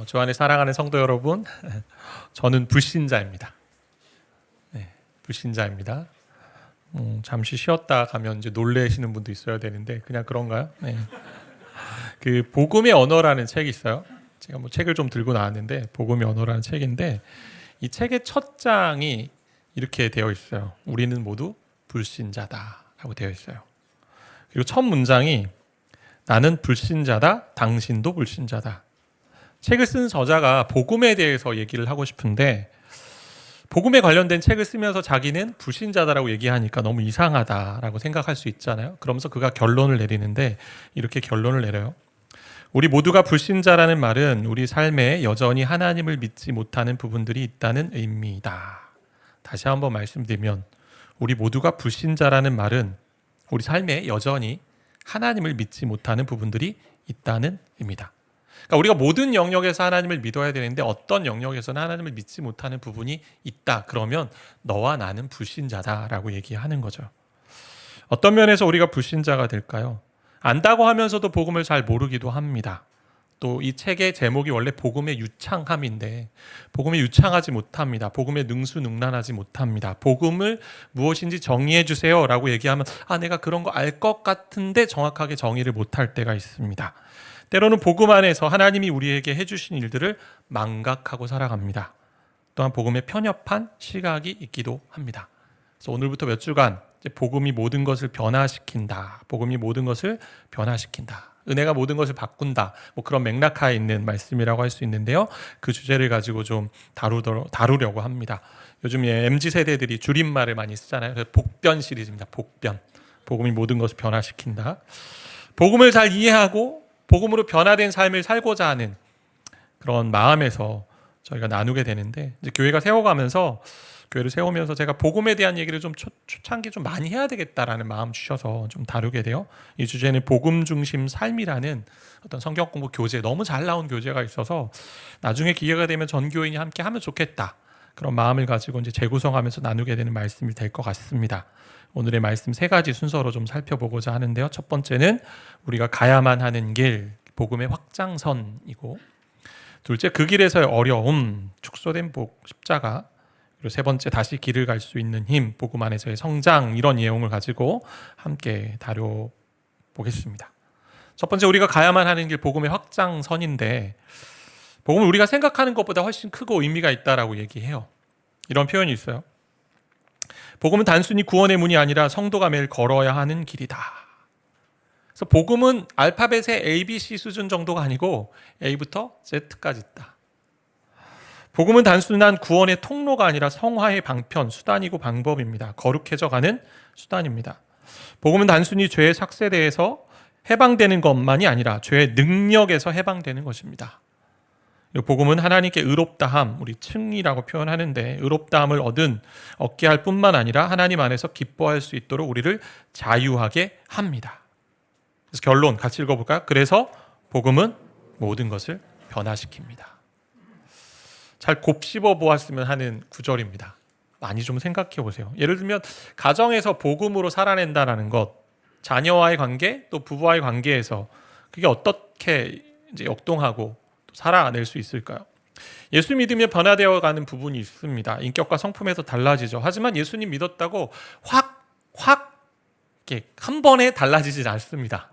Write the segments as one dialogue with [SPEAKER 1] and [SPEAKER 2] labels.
[SPEAKER 1] 주 안에 사랑하는 성도 여러분, 저는 불신자입니다. 네, 불신자입니다. 잠시 쉬었다 가면 이제 놀래시는 분도 있어야 되는데 그냥 그런가요? 네. 그 복음의 언어라는 책이 있어요. 제가 뭐 책을 좀 들고 나왔는데 복음의 언어라는 책인데 이 책의 첫 장이 이렇게 되어 있어요. 우리는 모두 불신자다라고 되어 있어요. 그리고 첫 문장이 나는 불신자다, 당신도 불신자다. 책을 쓴 저자가 복음에 대해서 얘기를 하고 싶은데 복음에 관련된 책을 쓰면서 자기는 불신자다라고 얘기하니까 너무 이상하다라고 생각할 수 있잖아요. 그러면서 그가 결론을 내리는데 이렇게 결론을 내려요. 우리 모두가 불신자라는 말은 우리 삶에 여전히 하나님을 믿지 못하는 부분들이 있다는 의미이다. 다시 한번 말씀드리면 우리 모두가 불신자라는 말은 우리 삶에 여전히 하나님을 믿지 못하는 부분들이 있다는 의미다. 그러니까 우리가 모든 영역에서 하나님을 믿어야 되는데 어떤 영역에서는 하나님을 믿지 못하는 부분이 있다. 그러면 너와 나는 불신자다라고 얘기하는 거죠. 어떤 면에서 우리가 불신자가 될까요? 안다고 하면서도 복음을 잘 모르기도 합니다. 또 이 책의 제목이 원래 복음의 유창함인데 복음에 유창하지 못합니다. 복음에 능수능란하지 못합니다. 복음을 무엇인지 정의해 주세요라고 얘기하면 내가 그런 거 알 것 같은데 정확하게 정의를 못할 때가 있습니다. 때로는 복음 안에서 하나님이 우리에게 해주신 일들을 망각하고 살아갑니다. 또한 복음에 편협한 시각이 있기도 합니다. 그래서 오늘부터 몇 주간 복음이 모든 것을 변화시킨다. 복음이 모든 것을 변화시킨다. 은혜가 모든 것을 바꾼다. 뭐 그런 맥락하에 있는 말씀이라고 할 수 있는데요. 그 주제를 가지고 좀 다루려고 합니다. 요즘 MZ세대들이 줄임말을 많이 쓰잖아요. 그래서 복변 시리즈입니다. 복변. 복음이 모든 것을 변화시킨다. 복음을 잘 이해하고 복음으로 변화된 삶을 살고자 하는 그런 마음에서 저희가 나누게 되는데 이제 교회를 세우면서 제가 복음에 대한 얘기를 좀 초창기 좀 많이 해야 되겠다라는 마음 주셔서 좀 다루게 돼요. 이 주제는 복음 중심 삶이라는 어떤 성경 공부 교재, 너무 잘 나온 교재가 있어서 나중에 기회가 되면 전 교인이 함께 하면 좋겠다. 그런 마음을 가지고 이제 재구성하면서 나누게 되는 말씀이 될 것 같습니다. 오늘의 말씀 3가지 순서로 좀 살펴보고자 하는데요. 첫 번째는 우리가 가야만 하는 길, 복음의 확장선이고, 둘째 그 길에서의 어려움, 축소된 복, 십자가, 그리고 세 번째 다시 길을 갈 수 있는 힘, 복음 안에서의 성장, 이런 내용을 가지고 함께 다뤄보겠습니다. 첫 번째 우리가 가야만 하는 길, 복음의 확장선인데 복음은 우리가 생각하는 것보다 훨씬 크고 의미가 있다라고 얘기해요. 이런 표현이 있어요. 복음은 단순히 구원의 문이 아니라 성도가 매일 걸어야 하는 길이다. 그래서 복음은 알파벳의 ABC 수준 정도가 아니고 A부터 Z까지 있다. 복음은 단순한 구원의 통로가 아니라 성화의 방편, 수단이고 방법입니다. 거룩해져가는 수단입니다. 복음은 단순히 죄의 삭세대에서 해방되는 것만이 아니라 죄의 능력에서 해방되는 것입니다. 복음은 하나님께 의롭다함, 우리 칭이라고 표현하는데 의롭다함을 얻게 할 뿐만 아니라 하나님 안에서 기뻐할 수 있도록 우리를 자유하게 합니다. 그래서 결론 같이 읽어볼까요? 그래서 복음은 모든 것을 변화시킵니다. 잘 곱씹어 보았으면 하는 구절입니다. 많이 좀 생각해 보세요. 예를 들면 가정에서 복음으로 살아낸다는 것, 자녀와의 관계, 또 부부와의 관계에서 그게 어떻게 이제 역동하고 살아낼 수 있을까요? 예수 믿으며 변화되어 가는 부분이 있습니다. 인격과 성품에서 달라지죠. 하지만 예수님 믿었다고 확 이렇게 한 번에 달라지진 않습니다.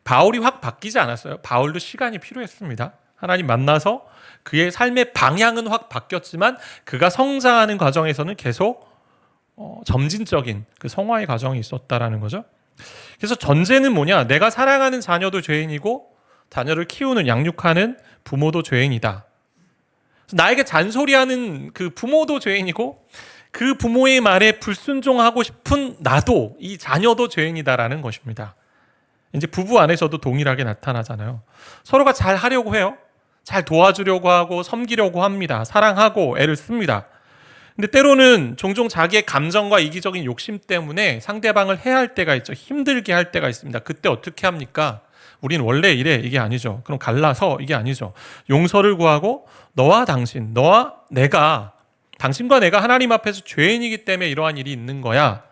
[SPEAKER 1] 바울이 확 바뀌지 않았어요. 바울도 시간이 필요했습니다. 하나님 만나서 그의 삶의 방향은 확 바뀌었지만 그가 성장하는 과정에서는 계속 점진적인 그 성화의 과정이 있었다라는 거죠. 그래서 전제는 뭐냐? 내가 사랑하는 자녀도 죄인이고 자녀를 키우는 양육하는 부모도 죄인이다. 나에게 잔소리하는 그 부모도 죄인이고 그 부모의 말에 불순종하고 싶은 나도, 이 자녀도 죄인이다라는 것입니다. 이제 부부 안에서도 동일하게 나타나잖아요. 서로가 잘 하려고 해요. 잘 도와주려고 하고 섬기려고 합니다. 사랑하고 애를 씁니다. 근데 때로는 종종 자기의 감정과 이기적인 욕심 때문에 상대방을 해할 때가 있죠. 힘들게 할 때가 있습니다. 그때 어떻게 합니까? 우린 원래 이래, 이게 아니죠. 그럼 갈라서, 이게 아니죠. 용서를 구하고 당신과 내가 하나님 앞에서 죄인이기 때문에 이러한 일이 있는 거야.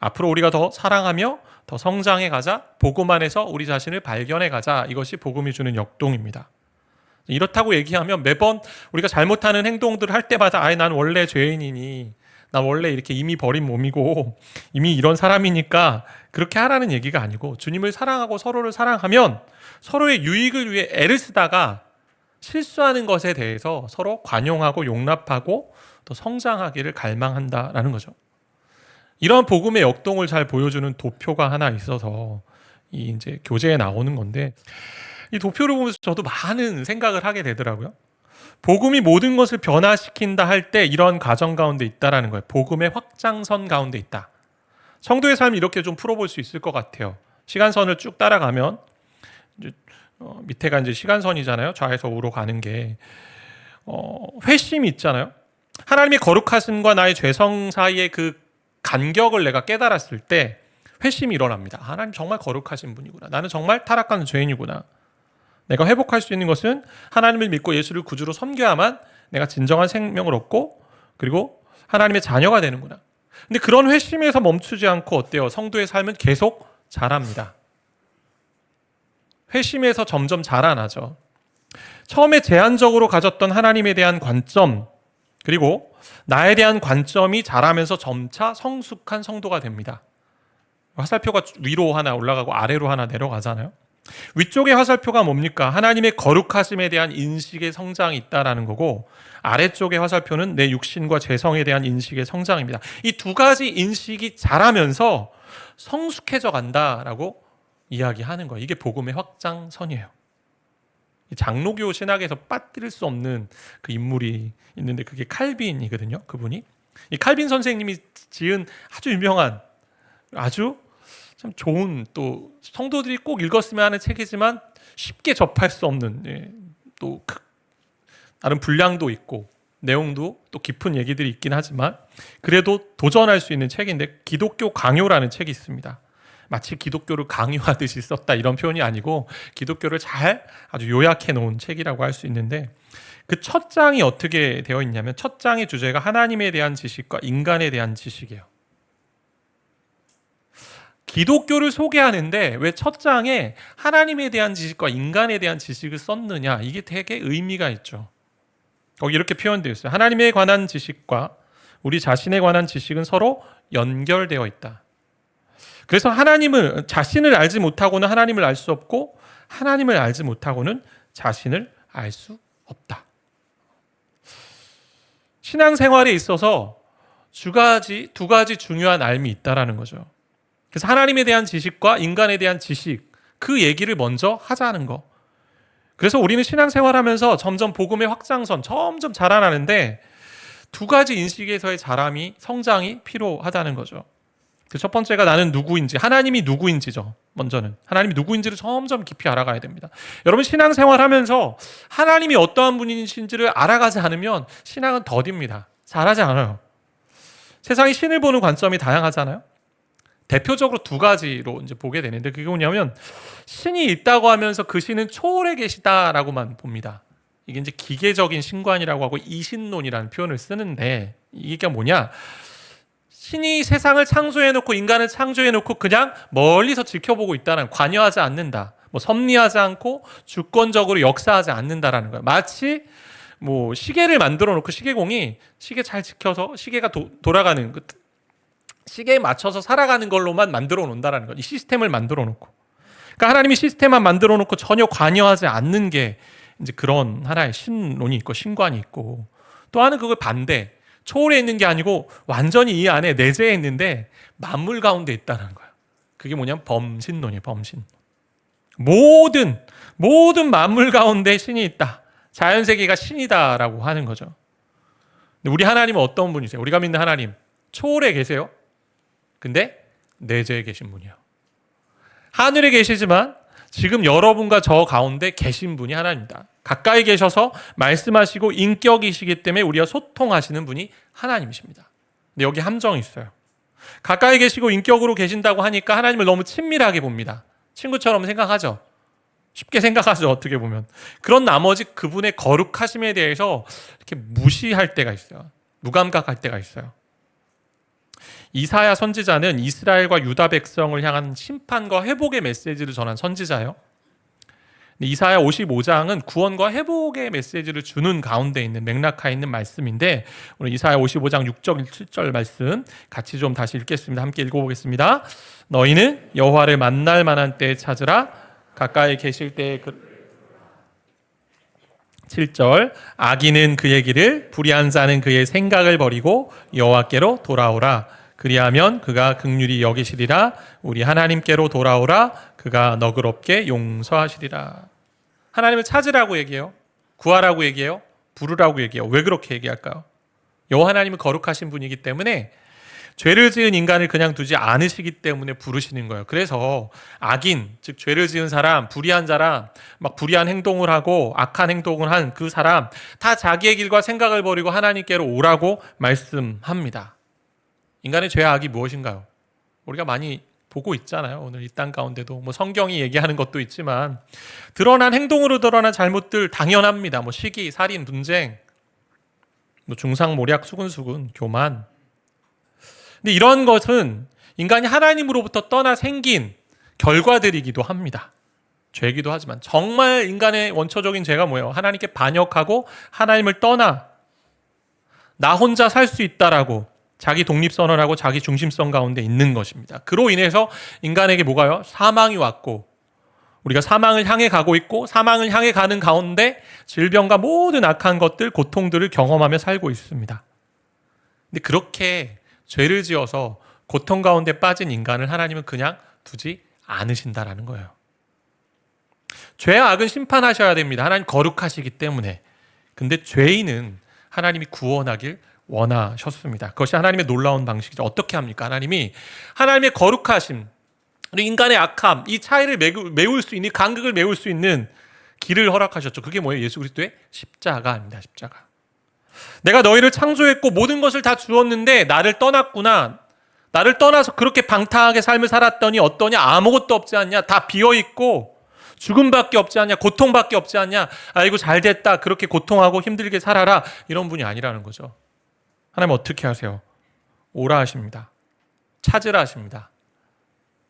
[SPEAKER 1] 앞으로 우리가 더 사랑하며 더 성장해 가자. 복음 안에서 우리 자신을 발견해 가자. 이것이 복음이 주는 역동입니다. 이렇다고 얘기하면 매번 우리가 잘못하는 행동들을 할 때마다 난 원래 죄인이니, 난 원래 이렇게 이미 버린 몸이고 이미 이런 사람이니까 그렇게 하라는 얘기가 아니고, 주님을 사랑하고 서로를 사랑하면 서로의 유익을 위해 애를 쓰다가 실수하는 것에 대해서 서로 관용하고 용납하고 또 성장하기를 갈망한다라는 거죠. 이런 복음의 역동을 잘 보여주는 도표가 하나 있어서 이 이제 교재에 나오는 건데, 이 도표를 보면서 저도 많은 생각을 하게 되더라고요. 복음이 모든 것을 변화시킨다 할 때 이런 과정 가운데 있다라는 거예요. 복음의 확장선 가운데 있다. 성도의 삶을 이렇게 좀 풀어볼 수 있을 것 같아요. 시간선을 쭉 따라가면 이제 밑에가 이제 시간선이잖아요. 좌에서 우로 가는 게 회심이 있잖아요. 하나님의 거룩하심과 나의 죄성 사이의 그 간격을 내가 깨달았을 때 회심이 일어납니다. 하나님 정말 거룩하신 분이구나. 나는 정말 타락한 죄인이구나. 내가 회복할 수 있는 것은 하나님을 믿고 예수를 구주로 섬겨야만 내가 진정한 생명을 얻고 그리고 하나님의 자녀가 되는구나. 근데 그런 회심에서 멈추지 않고 어때요? 성도의 삶은 계속 자랍니다. 회심에서 점점 자라나죠. 처음에 제한적으로 가졌던 하나님에 대한 관점, 그리고 나에 대한 관점이 자라면서 점차 성숙한 성도가 됩니다. 화살표가 위로 하나 올라가고 아래로 하나 내려가잖아요. 위쪽의 화살표가 뭡니까? 하나님의 거룩하심에 대한 인식의 성장이 있다라는 거고, 아래쪽의 화살표는 내 육신과 죄성에 대한 인식의 성장입니다. 이 두 가지 인식이 자라면서 성숙해져 간다라고 이야기하는 거예요. 이게 복음의 확장선이에요. 장로교 신학에서 빠뜨릴 수 없는 그 인물이 있는데 그게 칼빈이거든요. 그분이 이 칼빈 선생님이 지은 아주 유명한, 아주 참 좋은, 또 성도들이 꼭 읽었으면 하는 책이지만 쉽게 접할 수 없는, 또 나름 분량도 있고 내용도 또 깊은 얘기들이 있긴 하지만 그래도 도전할 수 있는 책인데, 기독교 강요라는 책이 있습니다. 마치 기독교를 강요하듯이 썼다 이런 표현이 아니고 기독교를 잘 아주 요약해 놓은 책이라고 할 수 있는데, 그 첫 장이 어떻게 되어 있냐면 첫 장의 주제가 하나님에 대한 지식과 인간에 대한 지식이에요. 기독교를 소개하는데 왜 첫 장에 하나님에 대한 지식과 인간에 대한 지식을 썼느냐, 이게 되게 의미가 있죠. 거기 이렇게 표현되어 있어요. 하나님에 관한 지식과 우리 자신에 관한 지식은 서로 연결되어 있다. 그래서 하나님을, 자신을 알지 못하고는 하나님을 알 수 없고 하나님을 알지 못하고는 자신을 알 수 없다. 신앙생활에 있어서 두 가지 중요한 알미 있다라는 거죠. 그래서 하나님에 대한 지식과 인간에 대한 지식, 그 얘기를 먼저 하자는 거. 그래서 우리는 신앙생활하면서 점점 복음의 확장선 점점 자라나는데 두 가지 인식에서의 자람이, 성장이 필요하다는 거죠. 그 첫 번째가 나는 누구인지, 하나님이 누구인지죠. 먼저는 하나님이 누구인지를 점점 깊이 알아가야 됩니다. 여러분, 신앙생활하면서 하나님이 어떠한 분이신지를 알아가지 않으면 신앙은 더딥니다. 잘하지 않아요. 세상이 신을 보는 관점이 다양하잖아요. 대표적으로 두 가지로 이제 보게 되는데, 그게 뭐냐면 신이 있다고 하면서 그 신은 초월해 계시다라고만 봅니다. 이게 이제 기계적인 신관이라고 하고 이신론이라는 표현을 쓰는데, 이게 뭐냐? 신이 세상을 창조해놓고 인간을 창조해놓고 그냥 멀리서 지켜보고 있다는, 관여하지 않는다, 섭리하지 않고 주권적으로 역사하지 않는다라는 거예요. 마치 시계를 만들어 놓고 시계공이 시계 잘 지켜서 시계가 돌아가는, 시계에 맞춰서 살아가는 걸로만 만들어 놓는다라는 거예요. 이 시스템을 만들어 놓고, 그러니까 하나님이 시스템만 만들어 놓고 전혀 관여하지 않는 게 이제 그런 하나의 신론이 있고 신관이 있고, 또 하나는 그걸 반대, 초월해 있는 게 아니고 완전히 이 안에 내재해 있는데 만물 가운데 있다는 거예요. 그게 뭐냐면 범신론이에요. 범신. 모든 만물 가운데 신이 있다. 자연세계가 신이다라고 하는 거죠. 근데 우리 하나님은 어떤 분이세요? 우리가 믿는 하나님 초월해 계세요. 근데 내재해 계신 분이에요. 하늘에 계시지만 지금 여러분과 저 가운데 계신 분이 하나님입니다. 가까이 계셔서 말씀하시고 인격이시기 때문에 우리와 소통하시는 분이 하나님이십니다. 근데 여기 함정이 있어요. 가까이 계시고 인격으로 계신다고 하니까 하나님을 너무 친밀하게 봅니다. 친구처럼 생각하죠. 쉽게 생각하죠. 어떻게 보면. 그런 나머지 그분의 거룩하심에 대해서 이렇게 무시할 때가 있어요. 무감각할 때가 있어요. 이사야 선지자는 이스라엘과 유다 백성을 향한 심판과 회복의 메시지를 전한 선지자예요. 이사야 55장은 구원과 회복의 메시지를 주는 가운데 있는 맥락하에 있는 말씀인데, 오늘 이사야 55장 6절 7절 말씀 같이 좀 다시 읽겠습니다. 함께 읽어보겠습니다. 너희는 여호와를 만날 만한 때에 찾으라. 가까이 계실 때에 7절 악인은 그의 길을, 불의한 자는 그의 생각을 버리고 여호와께로 돌아오라. 그리하면 그가 긍휼히 여기시리라. 우리 하나님께로 돌아오라. 그가 너그럽게 용서하시리라. 하나님을 찾으라고 얘기해요. 구하라고 얘기해요. 부르라고 얘기해요. 왜 그렇게 얘기할까요? 여호와 하나님은 거룩하신 분이기 때문에 죄를 지은 인간을 그냥 두지 않으시기 때문에 부르시는 거예요. 그래서 악인, 즉 죄를 지은 사람, 불의한 사람, 막 불의한 행동을 하고 악한 행동을 한 그 사람 다 자기의 길과 생각을 버리고 하나님께로 오라고 말씀합니다. 인간의 죄와 악이 무엇인가요? 우리가 많이 보고 있잖아요. 오늘 이 땅 가운데도 뭐 성경이 얘기하는 것도 있지만 드러난 행동으로 드러난 잘못들 당연합니다. 뭐 시기, 살인, 분쟁, 뭐 중상모략, 수근수근, 교만. 근데 이런 것은 인간이 하나님으로부터 떠나 생긴 결과들이기도 합니다. 죄이기도 하지만 정말 인간의 원초적인 죄가 뭐예요? 하나님께 반역하고 하나님을 떠나 나 혼자 살 수 있다라고 자기 독립선언하고 자기 중심성 가운데 있는 것입니다. 그로 인해서 인간에게 뭐가요? 사망이 왔고 우리가 사망을 향해 가고 있고 사망을 향해 가는 가운데 질병과 모든 악한 것들, 고통들을 경험하며 살고 있습니다. 근데 그렇게 죄를 지어서 고통 가운데 빠진 인간을 하나님은 그냥 두지 않으신다라는 거예요. 죄와 악은 심판하셔야 됩니다. 하나님 거룩하시기 때문에. 근데 죄인은 하나님이 구원하길 원하셨습니다. 그것이 하나님의 놀라운 방식이죠. 어떻게 합니까? 하나님이 하나님의 거룩하심, 인간의 악함, 이 차이를 메울 수 있는, 간극을 메울 수 있는 길을 허락하셨죠. 그게 뭐예요? 예수 그리스도의 십자가입니다. 십자가. 내가 너희를 창조했고 모든 것을 다 주었는데 나를 떠났구나. 나를 떠나서 그렇게 방탕하게 삶을 살았더니 어떠냐? 아무것도 없지 않냐? 다 비어있고 죽음밖에 없지 않냐? 고통밖에 없지 않냐? 아이고 잘됐다. 그렇게 고통하고 힘들게 살아라. 이런 분이 아니라는 거죠. 하나님 어떻게 하세요? 오라 하십니다. 찾으라 하십니다.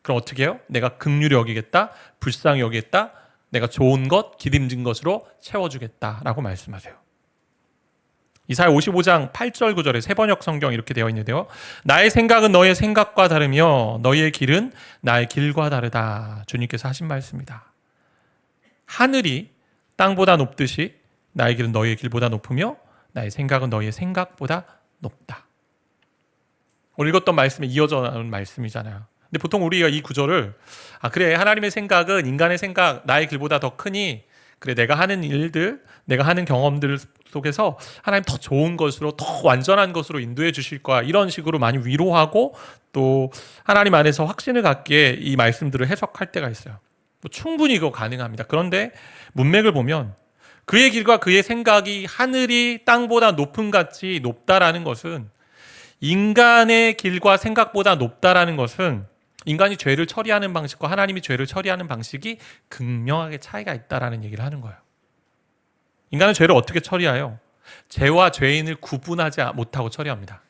[SPEAKER 1] 그럼 어떻게 해요? 내가 긍휼히 여기겠다. 불쌍히 여기겠다. 내가 좋은 것, 기름진 것으로 채워주겠다라고 말씀하세요. 이사야 55장 8절 9절에 세번역 성경 이렇게 되어 있는데요. 나의 생각은 너의 생각과 다르며 너희의 길은 나의 길과 다르다. 주님께서 하신 말씀입니다. 하늘이 땅보다 높듯이 나의 길은 너희의 길보다 높으며 나의 생각은 너희의 생각보다 높다. 오늘 읽었던 말씀에 이어져 나오는 말씀이잖아요. 근데 보통 우리가 이 구절을 그래 하나님의 생각은 인간의 생각 나의 길보다 더 크니 그래 내가 하는 일들 내가 하는 경험들 속에서 하나님 더 좋은 것으로 더 완전한 것으로 인도해 주실 거야 이런 식으로 많이 위로하고 또 하나님 안에서 확신을 갖기에 이 말씀들을 해석할 때가 있어요. 충분히 이거 가능합니다. 그런데 문맥을 보면 그의 길과 그의 생각이 하늘이 땅보다 높음 같이 높다라는 것은 인간의 길과 생각보다 높다라는 것은 인간이 죄를 처리하는 방식과 하나님이 죄를 처리하는 방식이 극명하게 차이가 있다라는 얘기를 하는 거예요. 인간은 죄를 어떻게 처리해요? 죄와 죄인을 구분하지 못하고 처리합니다.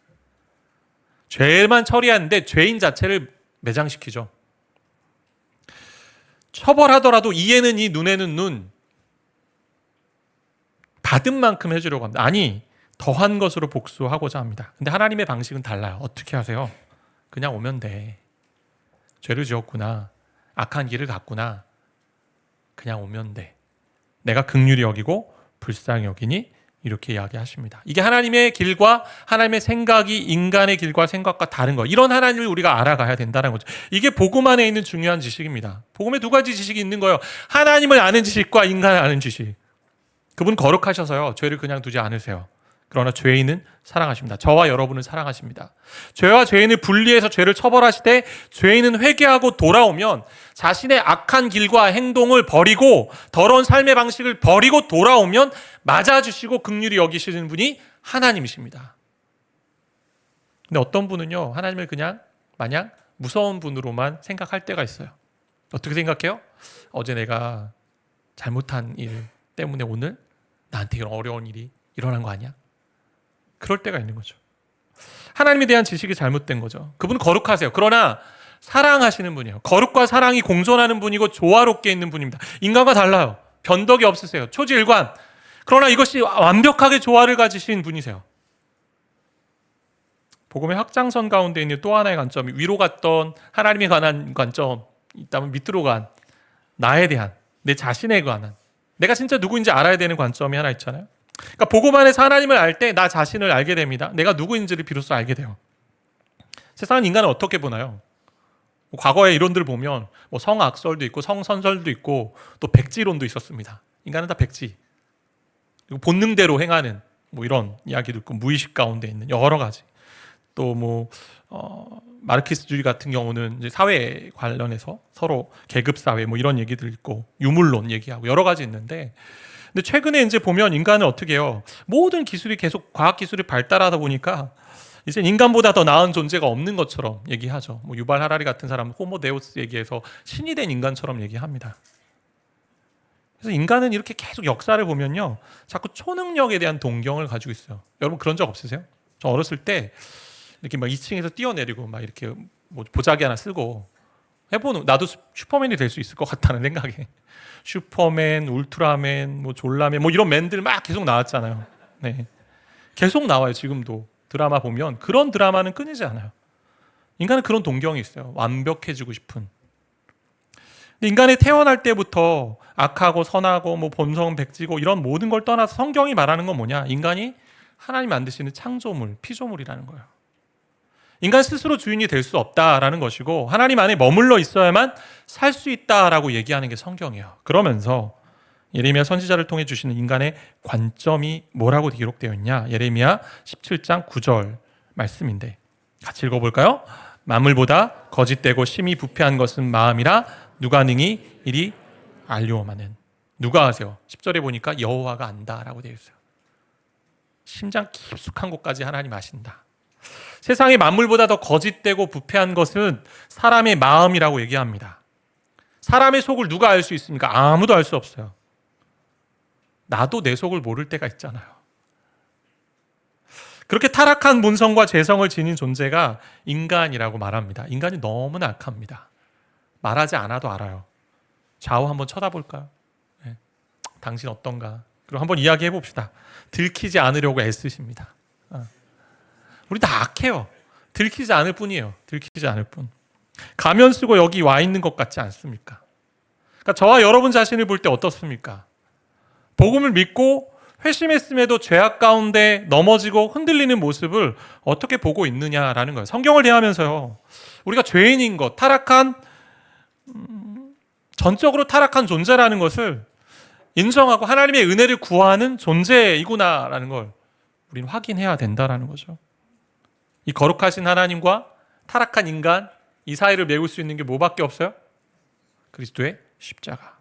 [SPEAKER 1] 죄만 처리하는데 죄인 자체를 매장시키죠. 처벌하더라도 이에는 이, 눈에는 눈. 받은 만큼 해주려고 합니다. 아니, 더한 것으로 복수하고자 합니다. 근데 하나님의 방식은 달라요. 어떻게 하세요? 그냥 오면 돼. 죄를 지었구나. 악한 길을 갔구나. 그냥 오면 돼. 내가 긍휼히 여기고 불쌍히 여기니 이렇게 이야기하십니다. 이게 하나님의 길과 하나님의 생각이 인간의 길과 생각과 다른 거. 이런 하나님을 우리가 알아가야 된다는 거죠. 이게 복음 안에 있는 중요한 지식입니다. 복음에 두 가지 지식이 있는 거예요. 하나님을 아는 지식과 인간을 아는 지식. 그분 거룩하셔서요. 죄를 그냥 두지 않으세요. 그러나 죄인은 사랑하십니다. 저와 여러분을 사랑하십니다. 죄와 죄인을 분리해서 죄를 처벌하시되 죄인은 회개하고 돌아오면 자신의 악한 길과 행동을 버리고 더러운 삶의 방식을 버리고 돌아오면 맞아주시고 긍휼히 여기시는 분이 하나님이십니다. 근데 어떤 분은요. 하나님을 그냥 마냥 무서운 분으로만 생각할 때가 있어요. 어떻게 생각해요? 어제 내가 잘못한 일 때문에 오늘 나한테 이런 어려운 일이 일어난 거 아니야? 그럴 때가 있는 거죠. 하나님에 대한 지식이 잘못된 거죠. 그분은 거룩하세요. 그러나 사랑하시는 분이에요. 거룩과 사랑이 공존하는 분이고 조화롭게 있는 분입니다. 인간과 달라요. 변덕이 없으세요. 초지일관. 그러나 이것이 완벽하게 조화를 가지신 분이세요. 복음의 확장선 가운데 있는 또 하나의 관점이 위로 갔던 하나님에 관한 관점 있다면 밑으로 간 나에 대한 내 자신에 관한 내가 진짜 누구인지 알아야 되는 관점이 하나 있잖아요. 그러니까 복음 안에서 하나님을 알 때 나 자신을 알게 됩니다. 내가 누구인지를 비로소 알게 돼요. 세상은 인간을 어떻게 보나요? 과거의 이론들 보면 성악설도 있고 성선설도 있고 또 백지론도 있었습니다. 인간은 다 백지. 그리고 본능대로 행하는 이런 이야기도 있고 무의식 가운데 있는 여러 가지. 또 마르크스주의 같은 경우는 이제 사회 관련해서 서로 계급 사회 이런 얘기들 있고 유물론 얘기하고 여러 가지 있는데, 근데 최근에 이제 보면 인간은 어떻게 해요? 모든 기술이 계속 과학 기술이 발달하다 보니까 이제 인간보다 더 나은 존재가 없는 것처럼 얘기하죠. 유발 하라리 같은 사람은 호모데우스 얘기해서 신이 된 인간처럼 얘기합니다. 그래서 인간은 이렇게 계속 역사를 보면요, 자꾸 초능력에 대한 동경을 가지고 있어요. 여러분 그런 적 없으세요? 저 어렸을 때 이렇게 2층에서 뛰어내리고 이렇게 보자기 하나 쓰고 해보는, 나도 슈퍼맨이 될 수 있을 것 같다는 생각에 슈퍼맨, 울트라맨, 졸라맨 이런 맨들 막 계속 나왔잖아요. 네, 계속 나와요. 지금도 드라마 보면 그런 드라마는 끊이지 않아요. 인간은 그런 동경이 있어요. 완벽해지고 싶은. 근데 인간이 태어날 때부터 악하고 선하고 본성 백지고 이런 모든 걸 떠나서 성경이 말하는 건 뭐냐? 인간이 하나님 만드시는 창조물, 피조물이라는 거예요. 인간 스스로 주인이 될 수 없다라는 것이고 하나님 안에 머물러 있어야만 살 수 있다라고 얘기하는 게 성경이에요. 그러면서 예레미야 선지자를 통해 주시는 인간의 관점이 뭐라고 기록되어 있냐? 예레미야 17장 9절 말씀인데 같이 읽어볼까요? 만물보다 거짓되고 심히 부패한 것은 마음이라 누가 능히 이리 알려오마는. 누가 아세요? 10절에 보니까 여호와가 안다라고 되어 있어요. 심장 깊숙한 곳까지 하나님 아신다. 세상의 만물보다 더 거짓되고 부패한 것은 사람의 마음이라고 얘기합니다. 사람의 속을 누가 알 수 있습니까? 아무도 알 수 없어요. 나도 내 속을 모를 때가 있잖아요. 그렇게 타락한 본성과 재성을 지닌 존재가 인간이라고 말합니다. 인간이 너무나 악합니다. 말하지 않아도 알아요. 좌우 한번 쳐다볼까요? 네. 당신 어떤가? 그리고 한번 이야기해 봅시다. 들키지 않으려고 애쓰십니다. 우리 다 악해요. 들키지 않을 뿐이에요. 들키지 않을 뿐. 가면 쓰고 여기 와 있는 것 같지 않습니까? 그러니까 저와 여러분 자신을 볼 때 어떻습니까? 복음을 믿고 회심했음에도 죄악 가운데 넘어지고 흔들리는 모습을 어떻게 보고 있느냐라는 거예요. 성경을 대하면서요, 우리가 죄인인 것, 타락한 전적으로 타락한 존재라는 것을 인정하고 하나님의 은혜를 구하는 존재이구나라는 걸 우리는 확인해야 된다라는 거죠. 이 거룩하신 하나님과 타락한 인간, 이 사이를 메울 수 있는 게 뭐밖에 없어요? 그리스도의 십자가.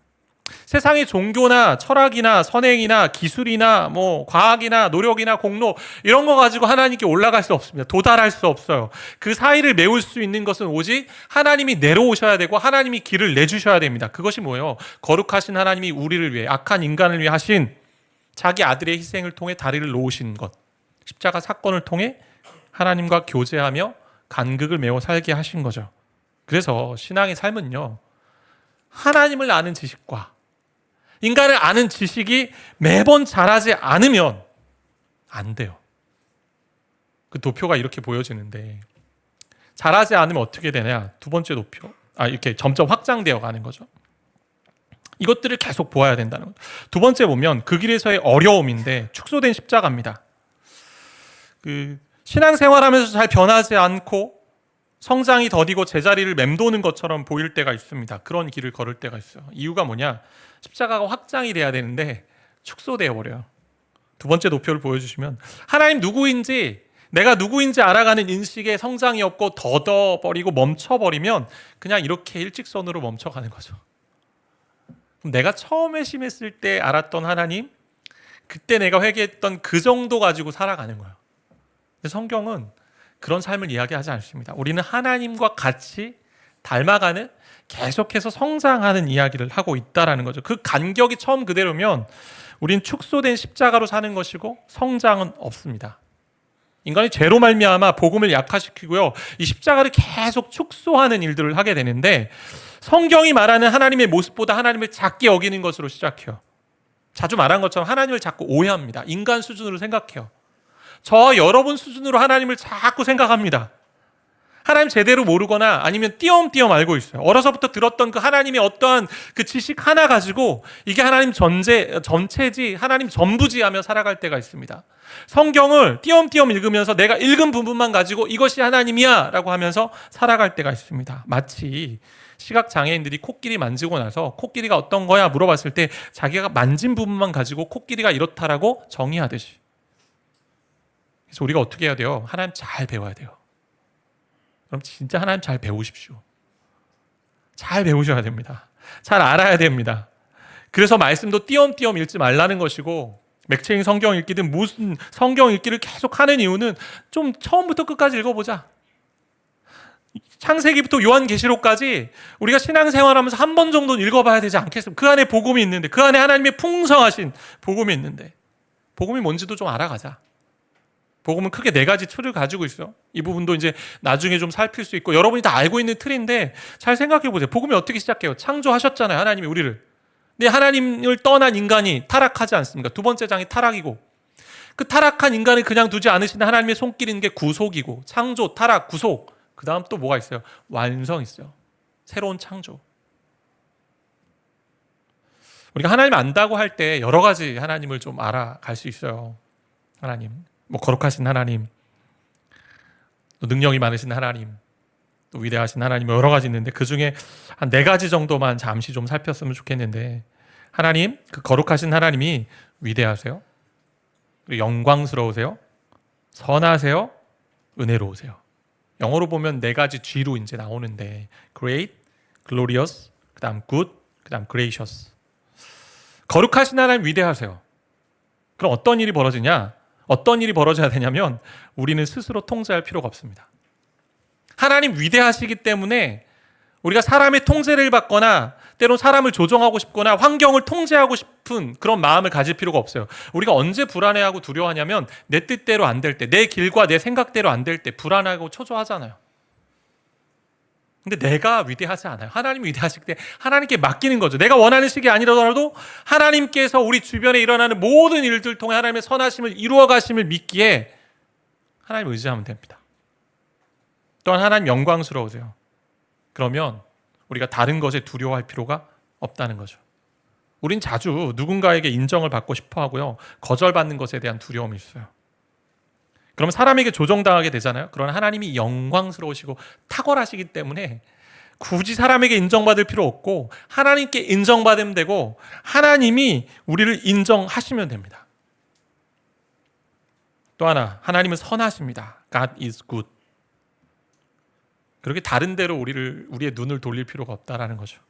[SPEAKER 1] 세상의 종교나 철학이나 선행이나 기술이나 과학이나 노력이나 공로 이런 거 가지고 하나님께 올라갈 수 없습니다. 도달할 수 없어요. 그 사이를 메울 수 있는 것은 오직 하나님이 내려오셔야 되고 하나님이 길을 내주셔야 됩니다. 그것이 뭐예요? 거룩하신 하나님이 우리를 위해, 악한 인간을 위해 하신 자기 아들의 희생을 통해 다리를 놓으신 것, 십자가 사건을 통해 하나님과 교제하며 간극을 메워 살게 하신 거죠. 그래서 신앙의 삶은요, 하나님을 아는 지식과 인간을 아는 지식이 매번 자라지 않으면 안 돼요. 그 도표가 이렇게 보여지는데, 자라지 않으면 어떻게 되냐? 두 번째 도표. 이렇게 점점 확장되어 가는 거죠. 이것들을 계속 보아야 된다는 거죠. 두 번째 보면 그 길에서의 어려움인데 축소된 십자가입니다. 신앙생활하면서 잘 변하지 않고 성장이 더디고 제자리를 맴도는 것처럼 보일 때가 있습니다. 그런 길을 걸을 때가 있어요. 이유가 뭐냐? 십자가가 확장이 돼야 되는데 축소되어 버려요. 두 번째 도표를 보여주시면 하나님 누구인지, 내가 누구인지 알아가는 인식에 성장이 없고 더뎌버리고 멈춰버리면 그냥 이렇게 일직선으로 멈춰가는 거죠. 그럼 내가 처음 회심했을 때 알았던 하나님, 그때 내가 회개했던 그 정도 가지고 살아가는 거예요. 근데 성경은 그런 삶을 이야기하지 않습니다. 우리는 하나님과 같이 닮아가는, 계속해서 성장하는 이야기를 하고 있다라는 거죠. 그 간격이 처음 그대로면 우린 축소된 십자가로 사는 것이고 성장은 없습니다. 인간이 죄로 말미암아 복음을 약화시키고요, 이 십자가를 계속 축소하는 일들을 하게 되는데 성경이 말하는 하나님의 모습보다 하나님을 작게 여기는 것으로 시작해요. 자주 말한 것처럼 하나님을 자꾸 오해합니다. 인간 수준으로 생각해요. 저와 여러분 수준으로 하나님을 자꾸 생각합니다. 하나님 제대로 모르거나 아니면 띄엄띄엄 알고 있어요. 어려서부터 들었던 그 하나님의 어떠한 그 지식 하나 가지고 이게 하나님 전체지, 하나님 전부지 하며 살아갈 때가 있습니다. 성경을 띄엄띄엄 읽으면서 내가 읽은 부분만 가지고 이것이 하나님이야 라고 하면서 살아갈 때가 있습니다. 마치 시각장애인들이 코끼리 만지고 나서 코끼리가 어떤 거야 물어봤을 때 자기가 만진 부분만 가지고 코끼리가 이렇다라고 정의하듯이. 그래서 우리가 어떻게 해야 돼요? 하나님 잘 배워야 돼요. 그럼 진짜 하나님 잘 배우십시오. 잘 배우셔야 됩니다. 잘 알아야 됩니다. 그래서 말씀도 띄엄띄엄 읽지 말라는 것이고, 맥체인 성경 읽기든 무슨 성경 읽기를 계속 하는 이유는 좀 처음부터 끝까지 읽어보자. 창세기부터 요한계시록까지 우리가 신앙생활하면서 한 번 정도는 읽어봐야 되지 않겠습니까? 그 안에 복음이 있는데, 그 안에 하나님의 풍성하신 복음이 있는데, 복음이 뭔지도 좀 알아가자. 복음은 크게 네 가지 틀을 가지고 있어요. 이 부분도 이제 나중에 좀 살필 수 있고, 여러분이 다 알고 있는 틀인데 잘 생각해 보세요. 복음이 어떻게 시작해요? 창조하셨잖아요, 하나님이 우리를. 근데 하나님을 떠난 인간이 타락하지 않습니까? 두 번째 장이 타락이고, 그 타락한 인간을 그냥 두지 않으시는 하나님의 손길인 게 구속이고, 창조, 타락, 구속. 그 다음 또 뭐가 있어요? 완성 있어요. 새로운 창조. 우리가 하나님 안다고 할 때 여러 가지 하나님을 좀 알아갈 수 있어요. 하나님, 뭐 거룩하신 하나님, 또 능력이 많으신 하나님, 또 위대하신 하나님, 여러 가지 있는데 그 중에 한 4가지 정도만 잠시 좀 살폈으면 좋겠는데, 하나님, 그 거룩하신 하나님이 위대하세요, 그리고 영광스러우세요, 선하세요, 은혜로우세요. 영어로 보면 4가지 G로 이제 나오는데, great, glorious, 그 다음 good, 그 다음 gracious. 거룩하신 하나님 위대하세요. 그럼 어떤 일이 벌어지냐? 어떤 일이 벌어져야 되냐면 우리는 스스로 통제할 필요가 없습니다. 하나님 위대하시기 때문에 우리가 사람의 통제를 받거나 때론 사람을 조정하고 싶거나 환경을 통제하고 싶은 그런 마음을 가질 필요가 없어요. 우리가 언제 불안해하고 두려워하냐면 내 뜻대로 안 될 때, 내 길과 내 생각대로 안 될 때 불안하고 초조하잖아요. 근데 내가 위대하지 않아요. 하나님이 위대하실 때 하나님께 맡기는 거죠. 내가 원하는 식이 아니더라도 하나님께서 우리 주변에 일어나는 모든 일들 통해 하나님의 선하심을 이루어 가심을 믿기에 하나님을 의지하면 됩니다. 또한 하나님 영광스러우세요. 그러면 우리가 다른 것에 두려워할 필요가 없다는 거죠. 우린 자주 누군가에게 인정을 받고 싶어 하고요, 거절받는 것에 대한 두려움이 있어요. 그럼 사람에게 조종당하게 되잖아요. 그러나 하나님이 영광스러우시고 탁월하시기 때문에 굳이 사람에게 인정받을 필요 없고 하나님께 인정받으면 되고 하나님이 우리를 인정하시면 됩니다. 또 하나, 하나님은 선하십니다. God is good. 그렇게 다른 데로 우리의 눈을 돌릴 필요가 없다라는 거죠.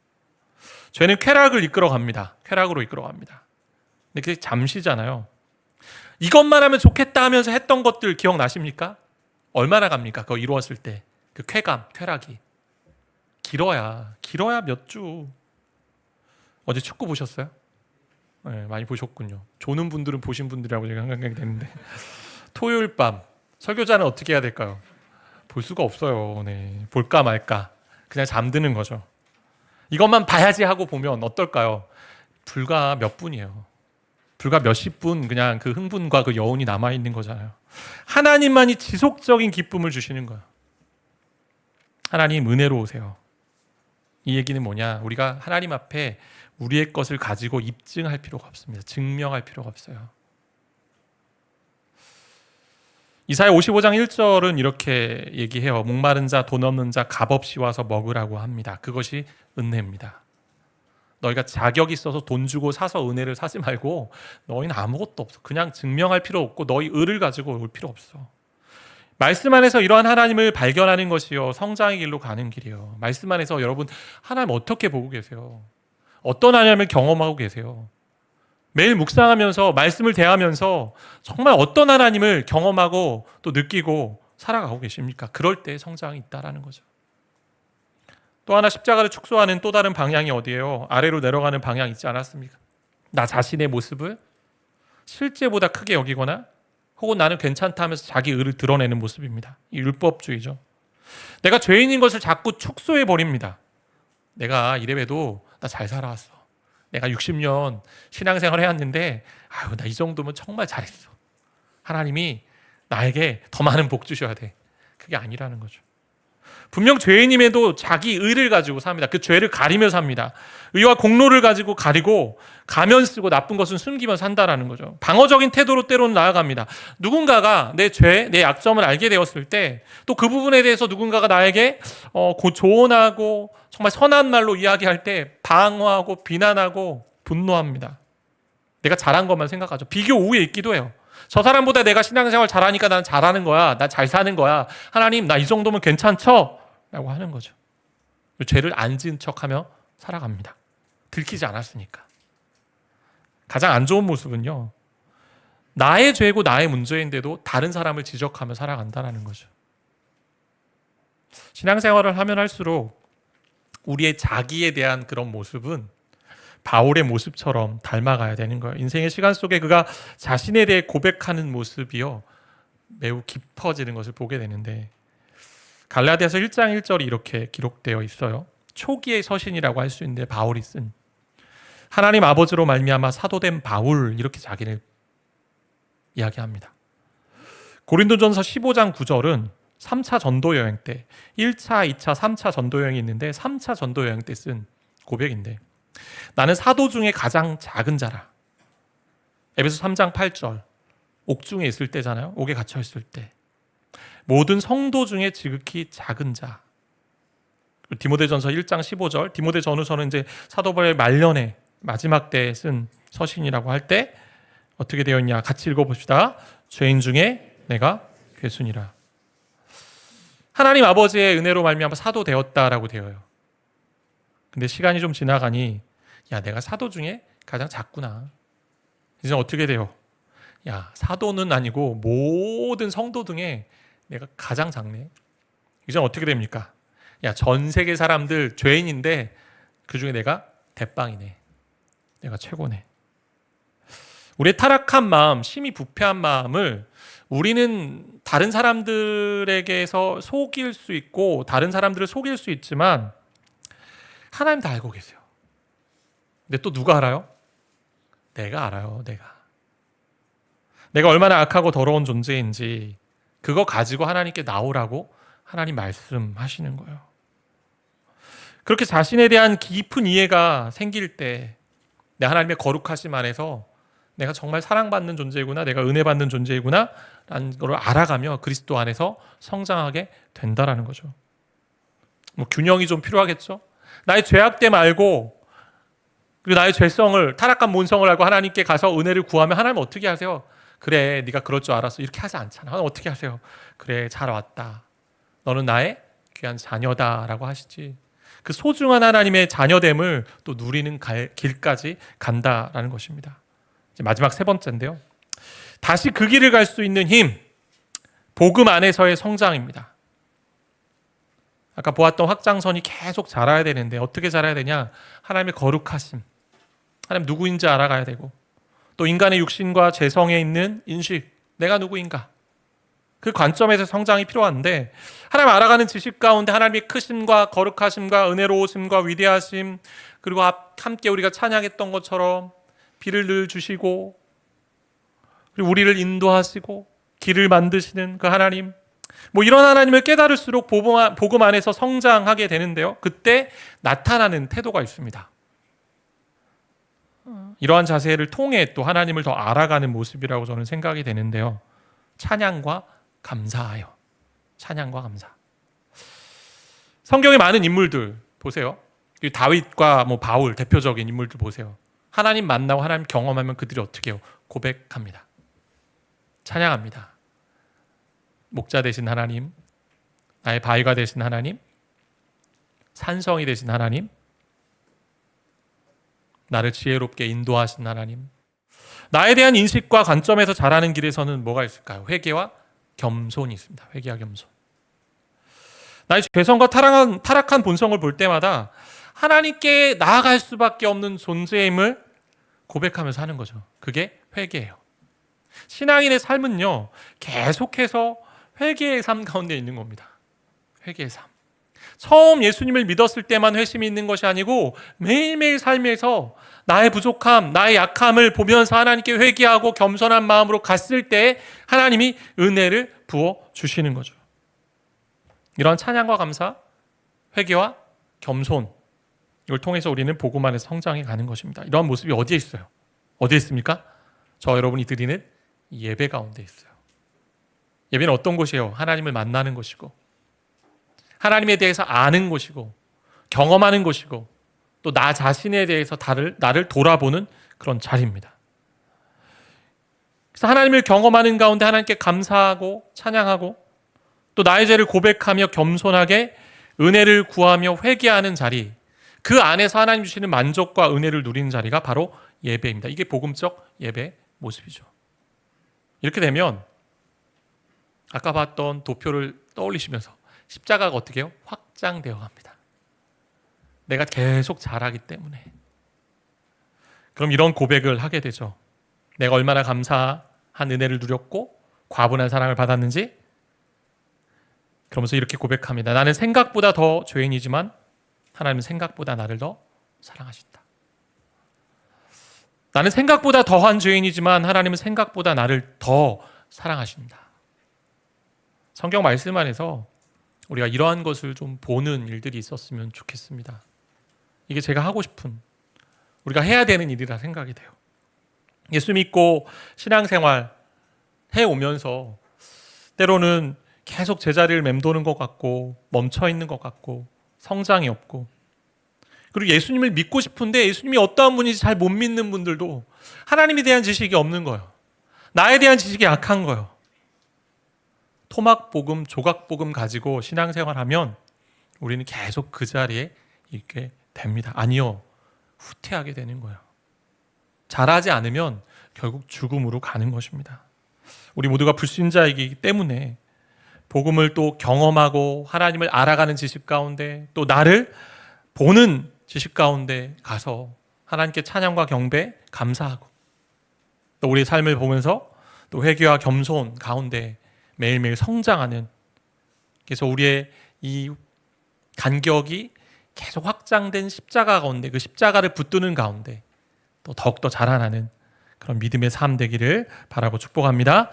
[SPEAKER 1] 죄는 쾌락을 이끌어갑니다. 쾌락으로 이끌어갑니다. 근데 그게 잠시잖아요. 이것만 하면 좋겠다 하면서 했던 것들 기억나십니까? 얼마나 갑니까? 그거 이루었을 때 그 쾌감, 쾌락이 길어야 몇 주. 어제 축구 보셨어요? 네, 많이 보셨군요. 조는 분들은 보신 분들이라고 제가 생각이 되는데, 토요일 밤 설교자는 어떻게 해야 될까요? 볼 수가 없어요. 네, 볼까 말까 그냥 잠드는 거죠. 이것만 봐야지 하고 보면 어떨까요? 불과 몇 분이에요. 불과 몇십 분 그냥 그 흥분과 그 여운이 남아있는 거잖아요. 하나님만이 지속적인 기쁨을 주시는 거예요. 하나님 은혜로우세요. 이 얘기는 뭐냐? 우리가 하나님 앞에 우리의 것을 가지고 입증할 필요가 없습니다. 증명할 필요가 없어요. 이사야 55장 1절은 이렇게 얘기해요. 목마른 자, 돈 없는 자 값없이 와서 먹으라고 합니다. 그것이 은혜입니다. 너희가 자격이 있어서 돈 주고 사서 은혜를 사지 말고, 너희는 아무것도 없어. 그냥 증명할 필요 없고 너희 의를 가지고 올 필요 없어. 말씀 안에서 이러한 하나님을 발견하는 것이요, 성장의 길로 가는 길이요. 말씀 안에서 여러분 하나님 어떻게 보고 계세요? 어떤 하나님을 경험하고 계세요? 매일 묵상하면서 말씀을 대하면서 정말 어떤 하나님을 경험하고 또 느끼고 살아가고 계십니까? 그럴 때 성장이 있다라는 거죠. 또 하나, 십자가를 축소하는 또 다른 방향이 어디예요? 아래로 내려가는 방향 있지 않았습니까? 나 자신의 모습을 실제보다 크게 여기거나 혹은 나는 괜찮다 하면서 자기 의를 드러내는 모습입니다. 이 율법주의죠. 내가 죄인인 것을 자꾸 축소해 버립니다. 내가 이래봬도 나 잘 살아왔어. 내가 60년 신앙생활 해왔는데 아유, 나 이 정도면 정말 잘했어. 하나님이 나에게 더 많은 복 주셔야 돼. 그게 아니라는 거죠. 분명 죄인임에도 자기 의를 가지고 삽니다. 그 죄를 가리며 삽니다. 의와 공로를 가지고 가리고 가면 쓰고 나쁜 것은 숨기며 산다라는 거죠. 방어적인 태도로 때로는 나아갑니다. 누군가가 내 죄, 내 약점을 알게 되었을 때 또 그 부분에 대해서 누군가가 나에게 조언하고 정말 선한 말로 이야기할 때 방어하고 비난하고 분노합니다. 내가 잘한 것만 생각하죠. 비교 우위에 있기도 해요. 저 사람보다 내가 신앙생활 잘하니까 나는 잘하는 거야. 나 잘 사는 거야. 하나님, 나 이 정도면 괜찮죠? 라고 하는 거죠. 죄를 안 지은 척하며 살아갑니다. 들키지 않았으니까. 가장 안 좋은 모습은요, 나의 죄고 나의 문제인데도 다른 사람을 지적하며 살아간다는 거죠. 신앙생활을 하면 할수록 우리의 자기에 대한 그런 모습은 바울의 모습처럼 닮아가야 되는 거예요. 인생의 시간 속에 그가 자신에 대해 고백하는 모습이요, 매우 깊어지는 것을 보게 되는데, 갈라디아서 1장 1절이 이렇게 기록되어 있어요. 초기의 서신이라고 할 수 있는데 바울이 쓴, 하나님 아버지로 말미암아 사도된 바울, 이렇게 자기를 이야기합니다. 고린도전서 15장 9절은 3차 전도 여행 때, 1차, 2차, 3차 전도 여행이 있는데 3차 전도 여행 때 쓴 고백인데, 나는 사도 중에 가장 작은 자라. 에베소 3장 8절, 옥중에 있을 때잖아요. 옥에 갇혀 있을 때. 모든 성도 중에 지극히 작은 자. 디모데전서 1장 15절, 디모데 전후서는 이제 사도 바울의 말년에 마지막 때에 쓴 서신이라고 할 때 어떻게 되어 있냐? 같이 읽어봅시다. 죄인 중에 내가 괴순이라. 하나님 아버지의 은혜로 말미암아 사도 되었다라고 되어요. 근데 시간이 좀 지나가니, 야, 내가 사도 중에 가장 작구나. 이제 어떻게 돼요? 야, 사도는 아니고 모든 성도 중에 내가 가장 작네. 이제 어떻게 됩니까? 야, 전 세계 사람들 죄인인데 그 중에 내가 대빵이네. 내가 최고네. 우리의 타락한 마음, 심히 부패한 마음을 우리는 다른 사람들에게서 속일 수 있고 다른 사람들을 속일 수 있지만 하나님 다 알고 계세요. 근데 또 누가 알아요? 내가 알아요. 내가 얼마나 악하고 더러운 존재인지 그거 가지고 하나님께 나오라고 하나님 말씀하시는 거예요. 그렇게 자신에 대한 깊은 이해가 생길 때 내 하나님의 거룩하심 안에서 내가 정말 사랑받는 존재이구나, 내가 은혜 받는 존재이구나 라는 걸 알아가며 그리스도 안에서 성장하게 된다라는 거죠. 뭐 균형이 좀 필요하겠죠. 나의 죄악됨 알고 그리고 나의 죄성을, 타락한 본성을 알고 하나님께 가서 은혜를 구하면 하나님은 어떻게 하세요? 그래, 네가 그럴 줄 알았어. 이렇게 하지 않잖아. 하나님 어떻게 하세요? 그래, 잘 왔다. 너는 나의 귀한 자녀다라고 하시지. 그 소중한 하나님의 자녀됨을 또 누리는 길까지 간다라는 것입니다. 이제 마지막 세 번째인데요. 다시 그 길을 갈 수 있는 힘, 복음 안에서의 성장입니다. 아까 보았던 확장선이 계속 자라야 되는데 어떻게 자라야 되냐? 하나님의 거룩하심, 하나님 누구인지 알아가야 되고 또 인간의 육신과 재성에 있는 인식, 내가 누구인가? 그 관점에서 성장이 필요한데 하나님 알아가는 지식 가운데 하나님의 크심과 거룩하심과 은혜로우심과 위대하심, 그리고 함께 우리가 찬양했던 것처럼 비를 늘 주시고 그리고 우리를 인도하시고 길을 만드시는 그 하나님, 뭐 이런 하나님을 깨달을수록 복음 안에서 성장하게 되는데요. 그때 나타나는 태도가 있습니다. 이러한 자세를 통해 또 하나님을 더 알아가는 모습이라고 저는 생각이 되는데요. 찬양과 감사하여. 찬양과 감사. 성경에 많은 인물들 보세요. 다윗과 뭐 바울 대표적인 인물들 보세요. 하나님 만나고 하나님 경험하면 그들이 어떻게 해요? 고백합니다. 찬양합니다. 목자 되신 하나님, 나의 바위가 되신 하나님, 산성이 되신 하나님, 나를 지혜롭게 인도하신 하나님. 나에 대한 인식과 관점에서 자라는 길에서는 뭐가 있을까요? 회개와 겸손이 있습니다. 회개와 겸손. 나의 죄성과 타락한 본성을 볼 때마다 하나님께 나아갈 수밖에 없는 존재임을 고백하면서 하는 거죠. 그게 회개예요. 신앙인의 삶은요, 계속해서 회개의 삶 가운데 있는 겁니다. 회개의 삶. 처음 예수님을 믿었을 때만 회심이 있는 것이 아니고 매일매일 삶에서 나의 부족함, 나의 약함을 보면서 하나님께 회개하고 겸손한 마음으로 갔을 때 하나님이 은혜를 부어 주시는 거죠. 이런 찬양과 감사, 회개와 겸손, 이걸 통해서 우리는 복음 안에서 성장해 가는 것입니다. 이러한 모습이 어디에 있어요? 어디에 있습니까? 저 여러분이 드리는 예배 가운데 있어요. 예배는 어떤 곳이에요? 하나님을 만나는 곳이고 하나님에 대해서 아는 곳이고 경험하는 곳이고 또 나 자신에 대해서 나를 돌아보는 그런 자리입니다. 그래서 하나님을 경험하는 가운데 하나님께 감사하고 찬양하고 또 나의 죄를 고백하며 겸손하게 은혜를 구하며 회개하는 자리, 그 안에서 하나님 주시는 만족과 은혜를 누리는 자리가 바로 예배입니다. 이게 복음적 예배 모습이죠. 이렇게 되면 아까 봤던 도표를 떠올리시면서 십자가가 어떻게 해요? 확장되어 갑니다. 내가 계속 자라기 때문에. 그럼 이런 고백을 하게 되죠. 내가 얼마나 감사한 은혜를 누렸고 과분한 사랑을 받았는지. 그러면서 이렇게 고백합니다. 나는 생각보다 더 죄인이지만 하나님은 생각보다 나를 더 사랑하신다. 나는 생각보다 더한 죄인이지만 하나님은 생각보다 나를 더 사랑하신다. 성경 말씀 안에서 우리가 이러한 것을 좀 보는 일들이 있었으면 좋겠습니다. 이게 제가 하고 싶은, 우리가 해야 되는 일이라 생각이 돼요. 예수 믿고 신앙생활 해오면서 때로는 계속 제자리를 맴도는 것 같고 멈춰있는 것 같고 성장이 없고, 그리고 예수님을 믿고 싶은데 예수님이 어떠한 분인지 잘 못 믿는 분들도 하나님에 대한 지식이 없는 거예요. 나에 대한 지식이 약한 거예요. 토막복음, 조각복음 가지고 신앙생활하면 우리는 계속 그 자리에 있게 됩니다. 아니요, 후퇴하게 되는 거예요. 잘하지 않으면 결국 죽음으로 가는 것입니다. 우리 모두가 불신자이기 때문에 복음을 또 경험하고 하나님을 알아가는 지식 가운데 또 나를 보는 지식 가운데 가서 하나님께 찬양과 경배, 감사하고 또 우리의 삶을 보면서 또 회개와 겸손 가운데 매일매일 성장하는, 그래서 우리의 이 간격이 계속 확장된 십자가 가운데, 그 십자가를 붙드는 가운데 또 더욱더 자라나는 그런 믿음의 삶 되기를 바라고 축복합니다.